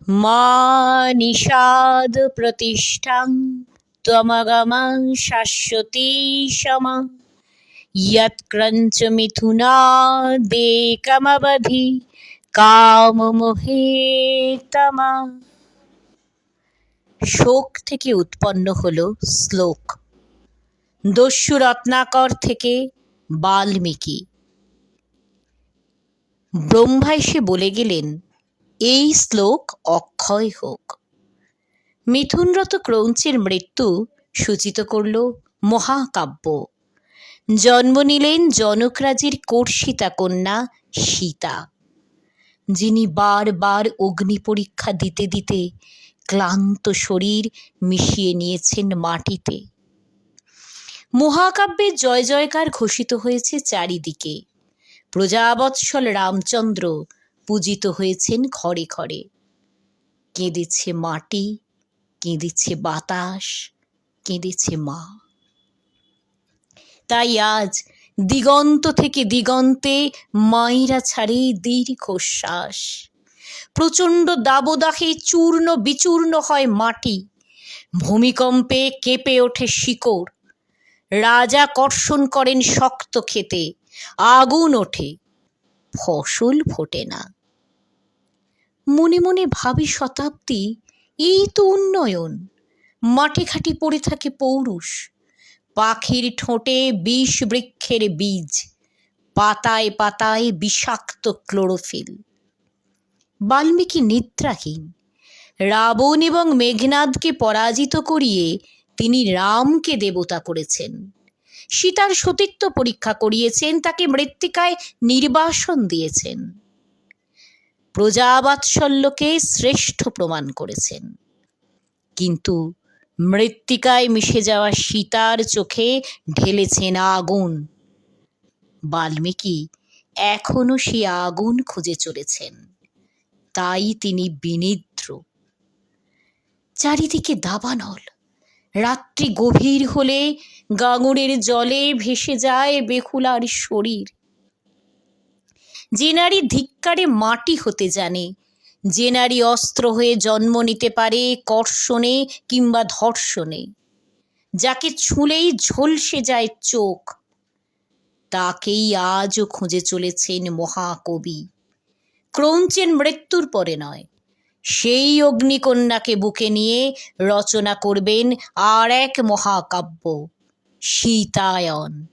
মা নিষাদ প্রতিষ্ঠাং ত্বমগমং শাশ্বতী সমা ইয়ৎক্রঞ্চ মিথুনাদেকমবধি কামমোহেতমা। শোক থেকে উৎপন্ন হলো শ্লোক। দস্যু রত্নাকর থেকে বাল্মীকি। ব্রহ্মা এসে বলে গেলেন, এই শ্লোক অক্ষয় হোক। মিথুনরত ক্রৌঞ্চের মৃত্যু সূচিত করল মহাকাব্য। জন্ম নিলেন জনকরাজের কর্ষিতা কন্যা সীতা, যিনি বারবার অগ্নি পরীক্ষা দিতে দিতে ক্লান্ত শরীর মিশিয়ে নিয়েছেন মাটিতে। মহাকাব্যের জয় জয়কার ঘোষিত হয়েছে চারিদিকে। প্রজাবৎসল রামচন্দ্র পূজিত হয়েছেন ঘরে ঘরে। কেঁদেছে মাটি, কেঁদেছে বাতাস, কেঁদেছে মা। তাই আজ দিগন্ত থেকে দিগন্তে মায়েরা ছাড়ে দীর্ঘশ্বাস। প্রচণ্ড দাবদাহে চূর্ণ বিচূর্ণ হয় মাটি, ভূমিকম্পে কেঁপে ওঠে শিকড়। রাজা কর্ষণ করেন শক্ত ক্ষেতে, আগুন ওঠে, ফসল ফোটে না। মনে মনে ভাবি শতাব্দী, এই তো উন্নয়ন। মাঠে ঘাটে পড়ে থাকে পৌরুষ, পাখির ঠোঁটে বিষ বৃক্ষের বীজ, পাতায় পাতায় বিষাক্ত ক্লোরোফিল। বাল্মীকি নিদ্রাহীন। রাবণ এবং মেঘনাদকে পরাজিত করিয়ে তিনি রামকে দেবতা করেছেন। সীতার সতীত্ব পরীক্ষা করিয়েছেন, তাকে মৃত্তিকায় নির্বাসন দিয়েছেন। প্রজাবাৎসল্যকে শ্রেষ্ঠ প্রমাণ করেছেন। কিন্তু মৃত্তিকায় মিশে যাওয়া সীতার চোখে ঢেলেছেন আগুন। বাল্মীকি এখনো সেই আগুন খুঁজে চলেছেন, তাই তিনি বিনিদ্র। চারিদিকে দাবানল। রাত্রি গভীর হলে গাঙুরের জলে ভেসে যায় বেহুলার শরীর। যে নারী ধিক্কারে মাটি হতে জানে, যে নারী অস্ত্র হয়ে জন্ম নিতে পারে কর্ষণে কিংবা ধর্ষণে, যাকে ছুঁলেই ঝলসে যায় চোখ, তাকেই আজও খুঁজে চলেছেন মহাকবি। ক্রৌঞ্চের মৃত্যুর পরে নয়, সেই অগ্নিকন্যাকে বুকে নিয়ে রচনা করবেন আর এক মহাকাব্য, সীতায়ন।